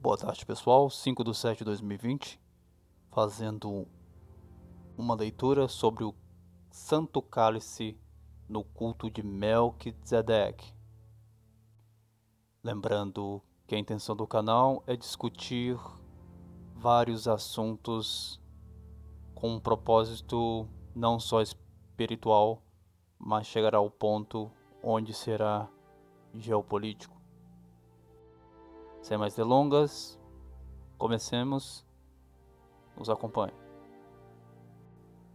Boa tarde, pessoal. 5/7/2020, fazendo uma leitura sobre o Santo Cálice no culto de Melquisedeque. Lembrando que a intenção do canal é discutir vários assuntos com um propósito não só espiritual, mas chegará ao ponto onde será geopolítico. Sem mais delongas, comecemos. Nos acompanhe.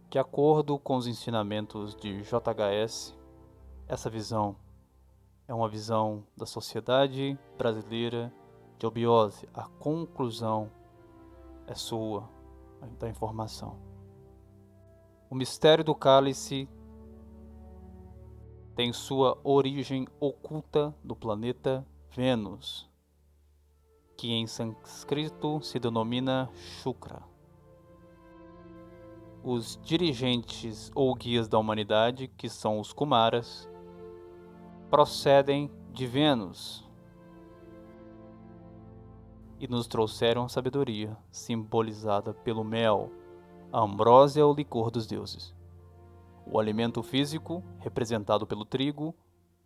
De acordo com os ensinamentos de JHS, essa visão é uma visão da sociedade brasileira de obiose. A conclusão é sua, da informação. O mistério do cálice tem sua origem oculta no planeta Vênus, que em sânscrito se denomina Shukra. Os dirigentes ou guias da humanidade, que são os Kumaras, procedem de Vênus e nos trouxeram a sabedoria, simbolizada pelo mel, a ambrósia ou licor dos deuses, o alimento físico, representado pelo trigo,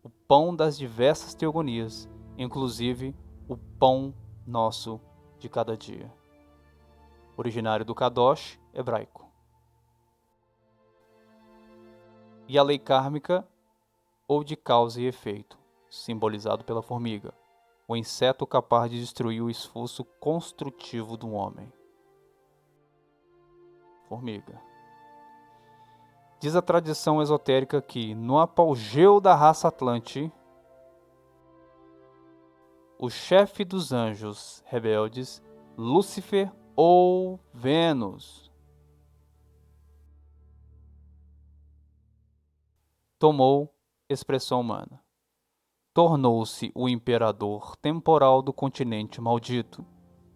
o pão das diversas teogonias, inclusive o pão nosso de cada dia, originário do Kadosh hebraico. E a lei kármica, ou de causa e efeito, simbolizado pela formiga, o inseto capaz de destruir o esforço construtivo do homem. Formiga. Diz a tradição esotérica que, no apogeu da raça Atlante, o chefe dos anjos rebeldes, Lúcifer ou Vênus, tomou expressão humana. Tornou-se o imperador temporal do continente maldito,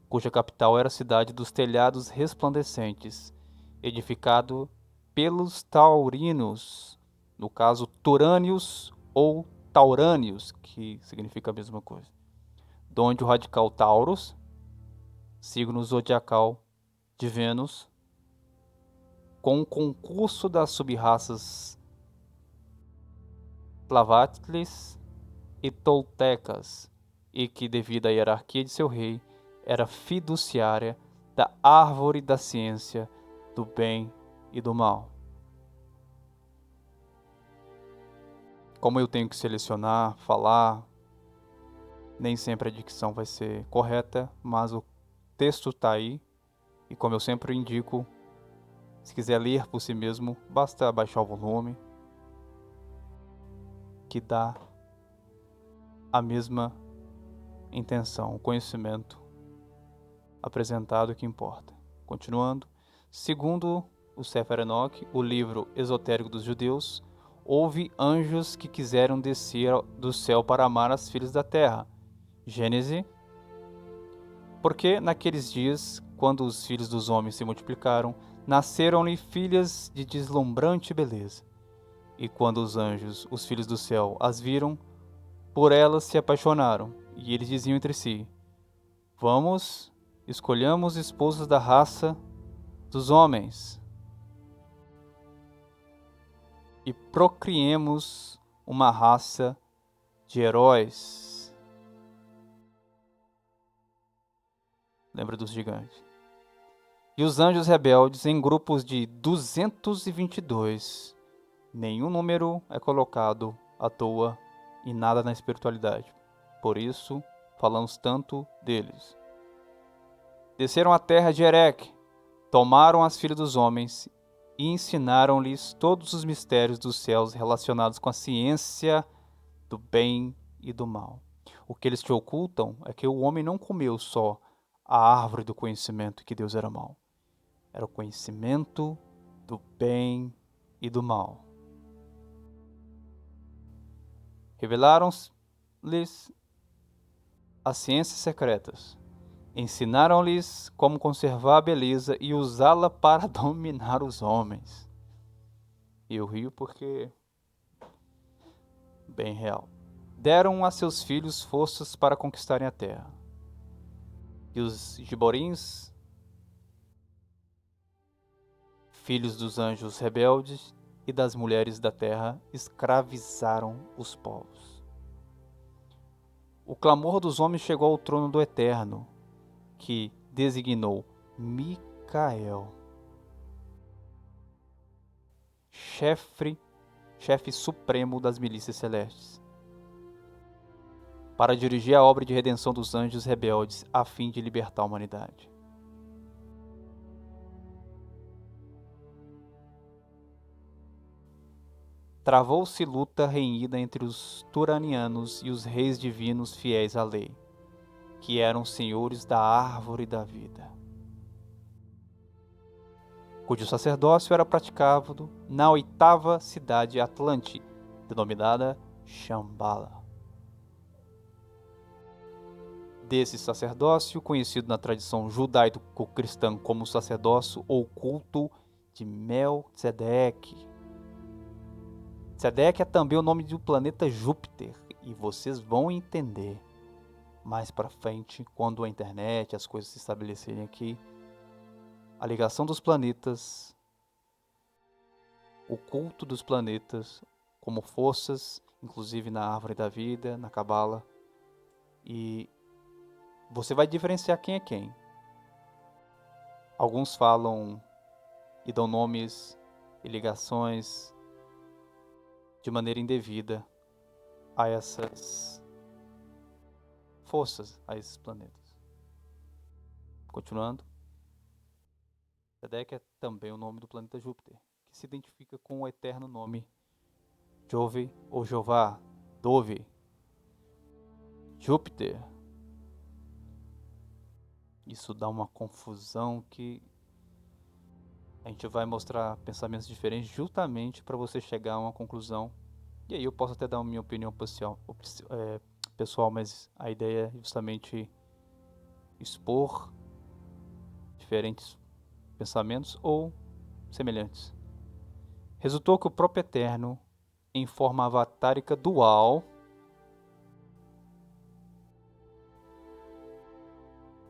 cuja capital era a cidade dos telhados resplandecentes, edificado pelos taurinos, no caso Turânios ou Taurânios, que significa a mesma coisa, donde o radical Taurus, signo zodiacal de Vênus, com o concurso das subraças Tlavatlis e Toltecas, e que, devido à hierarquia de seu rei, era fiduciária da árvore da ciência, do bem e do mal. Como eu tenho que selecionar, falar, nem sempre a dicção vai ser correta, mas o texto está aí, e como eu sempre indico, se quiser ler por si mesmo, basta baixar o volume, que dá a mesma intenção, o conhecimento apresentado que importa. Continuando, segundo o Sefer Enoch, o livro esotérico dos judeus, houve anjos que quiseram descer do céu para amar as filhas da terra. Gênesis. Porque naqueles dias, quando os filhos dos homens se multiplicaram, nasceram-lhe filhas de deslumbrante beleza. E quando os anjos, os filhos do céu, as viram, por elas se apaixonaram, e eles diziam entre si: Vamos, escolhamos esposos da raça dos homens e procriemos uma raça de heróis. Lembra dos gigantes. E os anjos rebeldes, em grupos de 222, nenhum número é colocado à toa e nada na espiritualidade. Por isso, falamos tanto deles. Desceram à terra de Erech, tomaram as filhas dos homens e ensinaram-lhes todos os mistérios dos céus relacionados com a ciência do bem e do mal. O que eles te ocultam é que o homem não comeu só a árvore do conhecimento que Deus era mau. Era o conhecimento do bem e do mal. Revelaram-lhes as ciências secretas. Ensinaram-lhes como conservar a beleza e usá-la para dominar os homens. E eu rio porque bem real. Deram a seus filhos forças para conquistarem a terra. E os giborins, filhos dos anjos rebeldes e das mulheres da terra, escravizaram os povos. O clamor dos homens chegou ao trono do Eterno, que designou Micael, chefe supremo das milícias celestes, para dirigir a obra de redenção dos anjos rebeldes a fim de libertar a humanidade. Travou-se luta renhida entre os turanianos e os reis divinos fiéis à lei, que eram senhores da árvore da vida, cujo sacerdócio era praticado na 8ª cidade Atlante, denominada Shambhala. Desse sacerdócio, conhecido na tradição judaico-cristã como sacerdócio ou culto de Melquisedeque. Sedeque é também o nome do planeta Júpiter, e vocês vão entender mais para frente, quando a internet, as coisas se estabelecerem aqui, a ligação dos planetas, o culto dos planetas como forças, inclusive na árvore da vida, na Cabala, e você vai diferenciar quem é quem. Alguns falam e dão nomes e ligações de maneira indevida a essas forças, a esses planetas. Continuando, Sedeque é também o nome do planeta Júpiter, que se identifica com o eterno nome Jove ou Jeová, Dove, Júpiter. Isso dá uma confusão que a gente vai mostrar pensamentos diferentes justamente para você chegar a uma conclusão. E aí eu posso até dar a minha opinião pessoal, mas a ideia é justamente expor diferentes pensamentos ou semelhantes. Resultou que o próprio Eterno, em forma avatárica dual,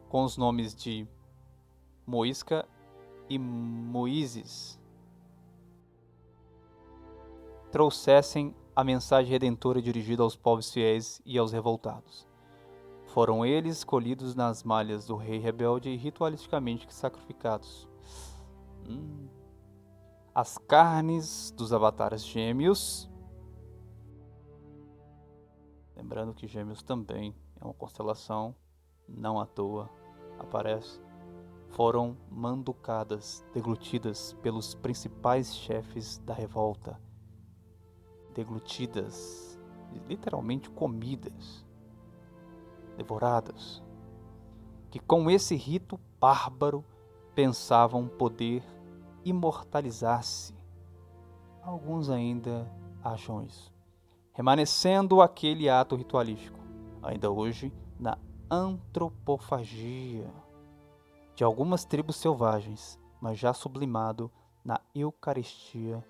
com os nomes de Moisca e Moíses, trouxessem a mensagem redentora dirigida aos povos fiéis e aos revoltados. Foram eles escolhidos nas malhas do rei rebelde e ritualisticamente sacrificados. As carnes dos avatares gêmeos, lembrando que gêmeos também é uma constelação, não à toa aparece, foram manducadas, deglutidas pelos principais chefes da revolta. Deglutidas, literalmente comidas, devoradas, que com esse rito bárbaro pensavam poder imortalizar-se. Alguns ainda acham isso, remanescendo aquele ato ritualístico, ainda hoje na antropofagia de algumas tribos selvagens, mas já sublimado na Eucaristia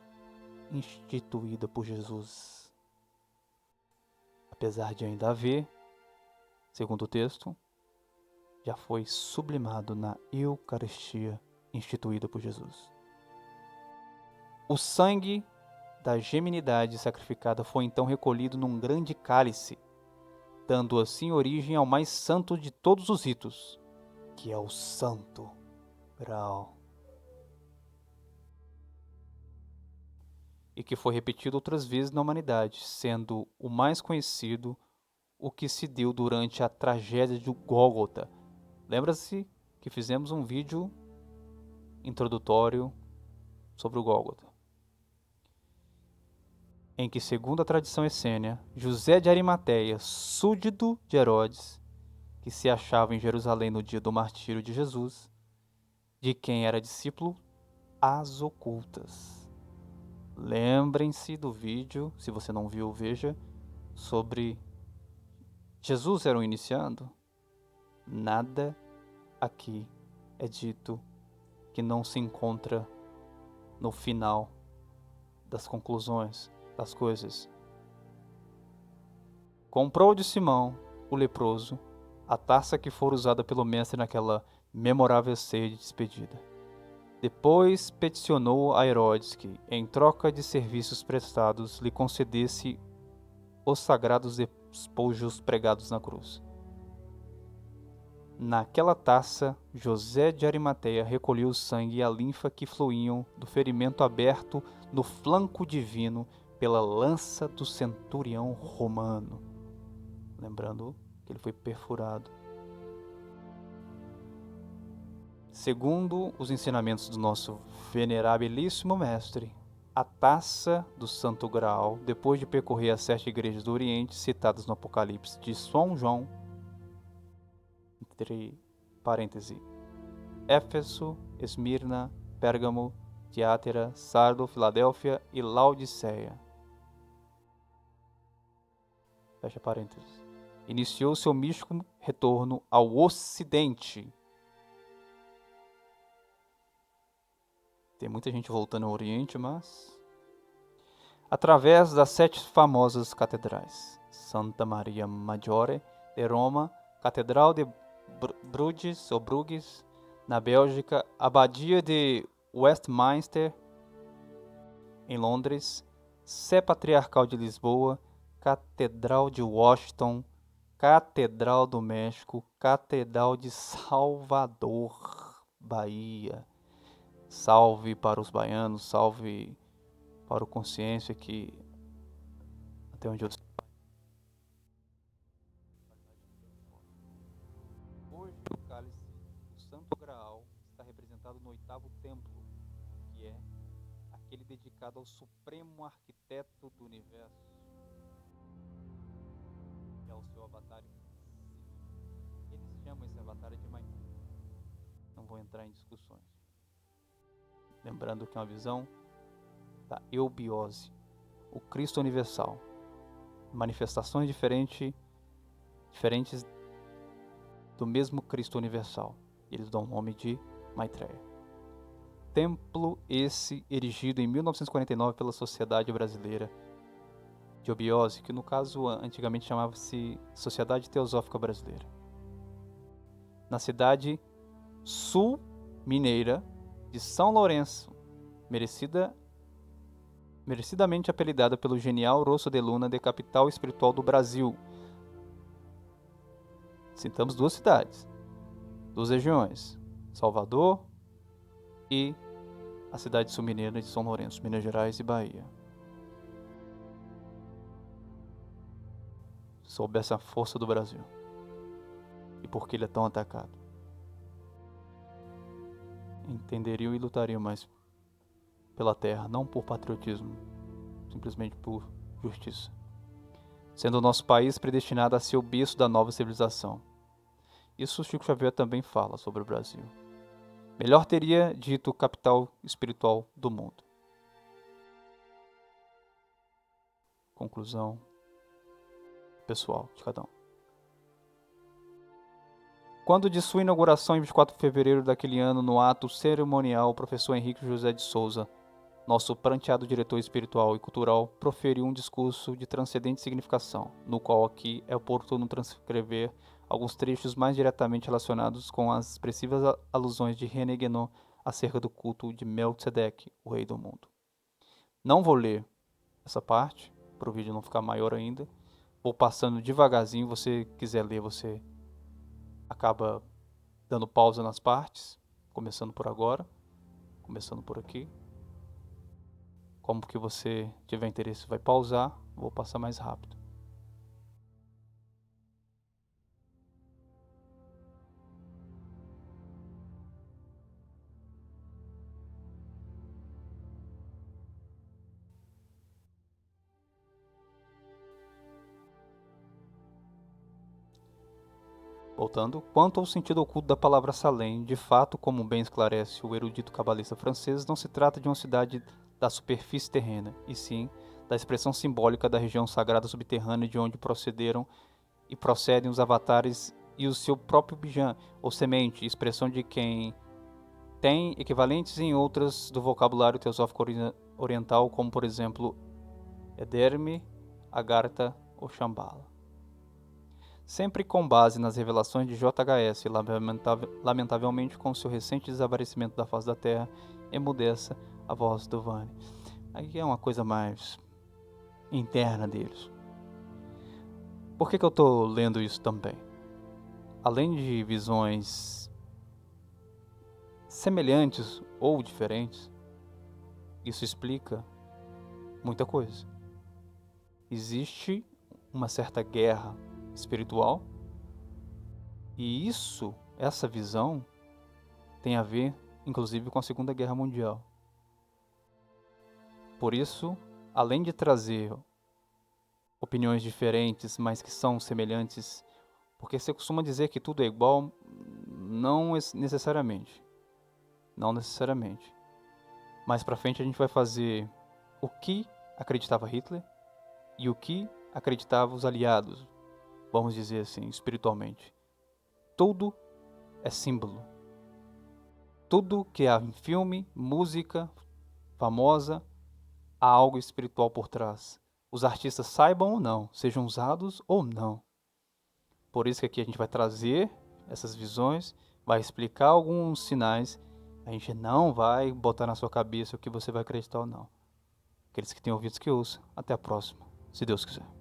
instituída por Jesus. Apesar de ainda haver, segundo o texto, já foi sublimado na Eucaristia instituída por Jesus. O sangue da geminidade sacrificada foi então recolhido num grande cálice, dando assim origem ao mais santo de todos os ritos, que é o Santo Graal, e que foi repetido outras vezes na humanidade, sendo o mais conhecido o que se deu durante a tragédia de Gólgota. Lembra-se que fizemos um vídeo introdutório sobre o Gólgota, em que, segundo a tradição essênia, José de Arimateia, súdito de Herodes, que se achava em Jerusalém no dia do martírio de Jesus, de quem era discípulo às ocultas. Lembrem-se do vídeo, se você não viu, veja, sobre Jesus era um iniciando. Nada aqui é dito que não se encontra no final das conclusões das coisas. Comprou de Simão, o leproso, a taça que fora usada pelo mestre naquela memorável ceia de despedida. Depois peticionou a Herodes que, em troca de serviços prestados, lhe concedesse os sagrados despojos pregados na cruz. Naquela taça, José de Arimateia recolheu o sangue e a linfa que fluíam do ferimento aberto no flanco divino pela lança do centurião romano. Lembrando que ele foi perfurado. Segundo os ensinamentos do nosso venerabilíssimo mestre, a taça do Santo Graal, depois de percorrer as 7 igrejas do Oriente citadas no Apocalipse de São João, entre parênteses, Éfeso, Esmirna, Pérgamo, Tiátira, Sardo, Filadélfia e Laodiceia. Fecha parênteses. Iniciou seu místico retorno ao Ocidente. Tem muita gente voltando ao Oriente, mas através das 7 famosas catedrais: Santa Maria Maggiore de Roma, Catedral de Bruges, na Bélgica, Abadia de Westminster, em Londres, Sé Patriarcal de Lisboa, Catedral de Washington, Catedral do México, Catedral de Salvador, Bahia. Salve para os baianos, salve para o Consciência, que até onde eu sei. Hoje o cálice do Santo Graal está representado no 8º templo, que é aquele dedicado ao Supremo Arquiteto do Universo e ao seu avatar. Eles chamam esse avatar de Maitreya. Não vou entrar em discussões. Lembrando que é uma visão da eubiose, o Cristo universal. Manifestações diferentes do mesmo Cristo universal. Eles dão o nome de Maitreya. Templo esse erigido em 1949 pela Sociedade Brasileira de Eubiose, que no caso antigamente chamava-se Sociedade Teosófica Brasileira. Na cidade sul-mineira de São Lourenço, merecidamente apelidada pelo genial Rosso de Luna de capital espiritual do Brasil. Citamos 2 cidades, 2 regiões, Salvador e a cidade sul-mineira de São Lourenço, Minas Gerais e Bahia. Se soubesse a força do Brasil e por que ele é tão atacado, entenderiam e lutariam mais pela terra, não por patriotismo, simplesmente por justiça. Sendo o nosso país predestinado a ser o berço da nova civilização. Isso Chico Xavier também fala sobre o Brasil. Melhor teria dito capital espiritual do mundo. Conclusão pessoal de cada um. Quando de sua inauguração em 24 de fevereiro daquele ano, no ato cerimonial, o professor Henrique José de Souza, nosso pranteado diretor espiritual e cultural, proferiu um discurso de transcendente significação, no qual aqui é oportuno transcrever alguns trechos mais diretamente relacionados com as expressivas alusões de René Guénon acerca do culto de Melquisedeque, o rei do mundo. Não vou ler essa parte, para o vídeo não ficar maior ainda. Vou passando devagarzinho, você quiser ler, você acaba dando pausa nas partes, começando por agora, começando por aqui. Como que você tiver interesse, vai pausar, vou passar mais rápido. Voltando, quanto ao sentido oculto da palavra Salem, de fato, como bem esclarece o erudito cabalista francês, não se trata de uma cidade da superfície terrena, e sim da expressão simbólica da região sagrada subterrânea de onde procederam e procedem os avatares e o seu próprio Bijan, ou semente, expressão de quem tem equivalentes em outras do vocabulário teosófico oriental, como por exemplo Ederme, Agartha ou Shambhala. sempre com base nas revelações de JHS, e lamentavelmente com seu recente desaparecimento da face da Terra, emudece a voz do Vane. Aí é uma coisa mais interna deles. Por que eu estou lendo isso também? Além de visões semelhantes ou diferentes, isso explica muita coisa. Existe uma certa guerra espiritual e essa visão tem a ver, inclusive, com a Segunda Guerra Mundial. Por isso, além de trazer opiniões diferentes, mas que são semelhantes, porque você costuma dizer que tudo é igual, não necessariamente. Não necessariamente. Mais pra frente a gente vai fazer o que acreditava Hitler e o que acreditava os aliados, vamos dizer assim, espiritualmente. Tudo é símbolo. Tudo que há em filme, música famosa, há algo espiritual por trás. Os artistas saibam ou não, sejam usados ou não. Por isso que aqui a gente vai trazer essas visões, vai explicar alguns sinais. A gente não vai botar na sua cabeça o que você vai acreditar ou não. Aqueles que têm ouvidos que ouçam. Até a próxima, se Deus quiser.